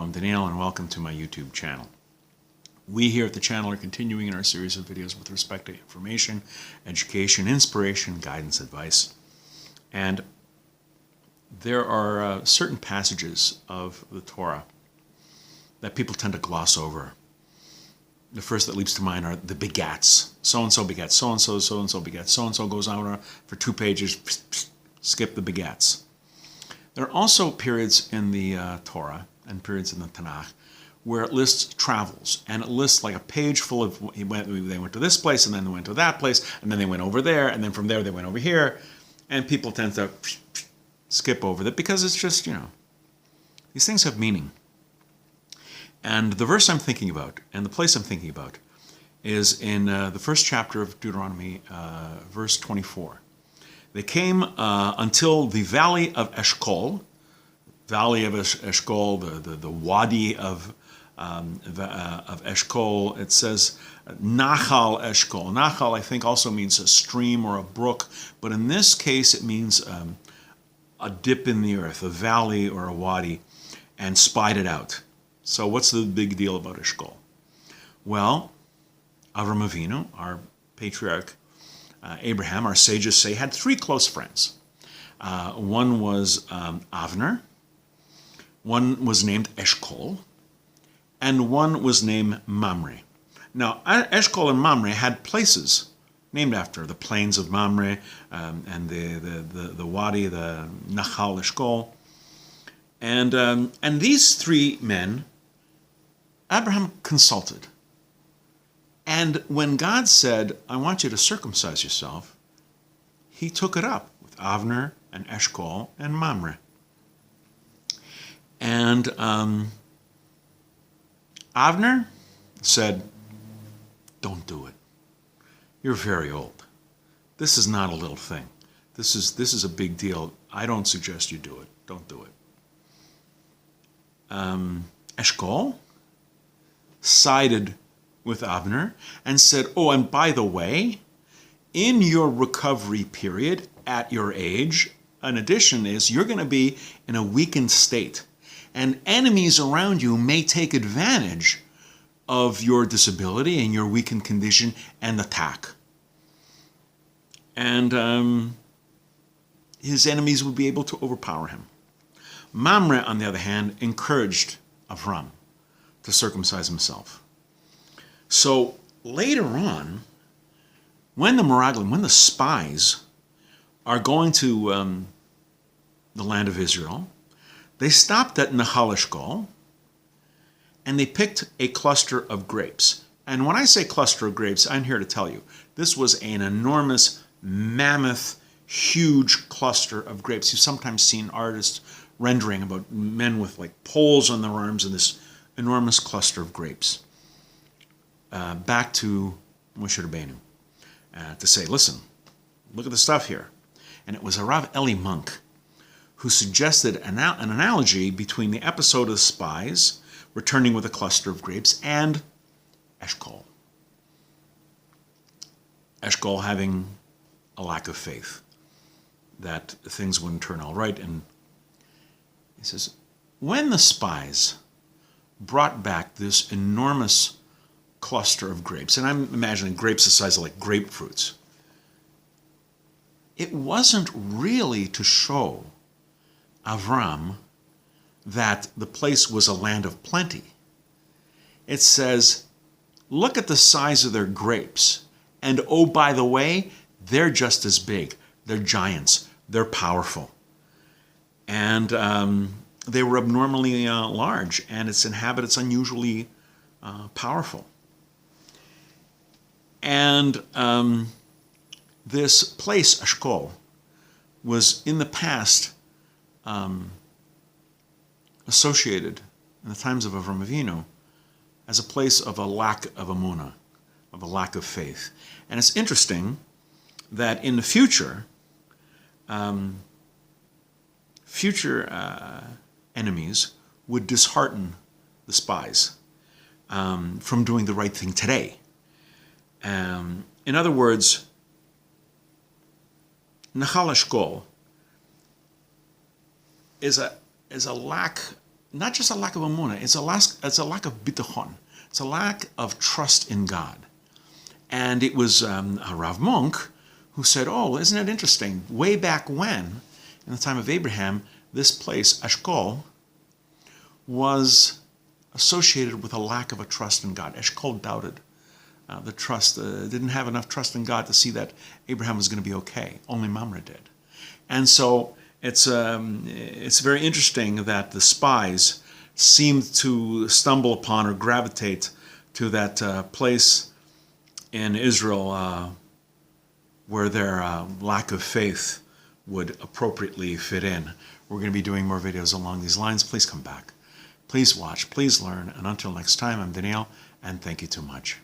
I'm Daniel, and welcome to my YouTube channel. We here at the channel are continuing in our series of videos with respect to information, education, inspiration, guidance, advice. And there are certain passages of the Torah that people tend to gloss over. The first that leaps to mind are the begats. So-and-so begats so-and-so, so-and-so begats so-and-so, goes on for 2 pages, skip the begats. There are also periods in the Torah and periods in the Tanakh where it lists travels, and it lists like a page full of, they went to this place, and then they went to that place, and then they went over there, and then from there they went over here, and people tend to skip over that because it's just, these things have meaning. And the verse I'm thinking about, and the place I'm thinking about, is in the first chapter of Deuteronomy, verse 24. They came until the valley of Eshkol, the wadi of Eshkol. It says Nachal Eshkol. Nachal, I think, also means a stream or a brook, but in this case it means a dip in the earth, a valley or a wadi, and spied it out. So what's the big deal about Eshkol? Well, Avram Avinu, our patriarch, Abraham, our sages say, had 3 close friends. One was Avner, one was named Eshkol, and one was named Mamre. Now, Eshkol and Mamre had places named after the plains of Mamre and the wadi, the Nachal Eshkol. And these 3 men, Abraham consulted. And when God said, I want you to circumcise yourself, he took it up with Avner and Eshkol and Mamre. And Avner said, don't do it. You're very old. This is not a little thing. This is a big deal. I don't suggest you do it. Don't do it. Eshkol sided with Avner and said, oh, and by the way, in your recovery period at your age, an addition is you're going to be in a weakened state, and enemies around you may take advantage of your disability and your weakened condition and attack. And his enemies would be able to overpower him. Mamre, on the other hand, encouraged Avram to circumcise himself. So later on, when the Meraglim, when the spies are going to the land of Israel, they stopped at Nachal Eshkol, and they picked a cluster of grapes. And when I say cluster of grapes, I'm here to tell you, this was an enormous, mammoth, huge cluster of grapes. You've sometimes seen artists rendering about men with like poles on their arms and this enormous cluster of grapes. Back to Moshe Rabbeinu to say, listen, look at the stuff here. And it was a Rav Eli Munk who suggested an analogy between the episode of the spies returning with a cluster of grapes and Eshkol. Eshkol having a lack of faith that things wouldn't turn all right. And he says, when the spies brought back this enormous cluster of grapes, and I'm imagining grapes the size of like grapefruits, it wasn't really to show Avram that the place was a land of plenty. It says, look at the size of their grapes, and oh, by the way, they're just as big. They're giants. They're powerful. And they were abnormally large, and its inhabitants unusually powerful. And this place, Eshkol, was in the past associated, in the times of Avram Avinu, as a place of a lack of emunah, of a lack of faith. And it's interesting that in the future, enemies would dishearten the spies from doing the right thing today. In other words, Nachal Eshkol is a lack not just a lack of emunah, it's a lack of bitachon. It's a lack of trust in God. And it was Rav Munk who said, oh, isn't it interesting? Way back when, in the time of Abraham, this place, Eshkol, was associated with a lack of a trust in God. Eshkol doubted the trust, didn't have enough trust in God to see that Abraham was going to be okay. Only Mamre did. And so it's very interesting that the spies seemed to stumble upon or gravitate to that place in Israel where their lack of faith would appropriately fit in. We're going to be doing more videos along these lines. Please come back. Please watch. Please learn. And until next time, I'm Daniel, and thank you too much.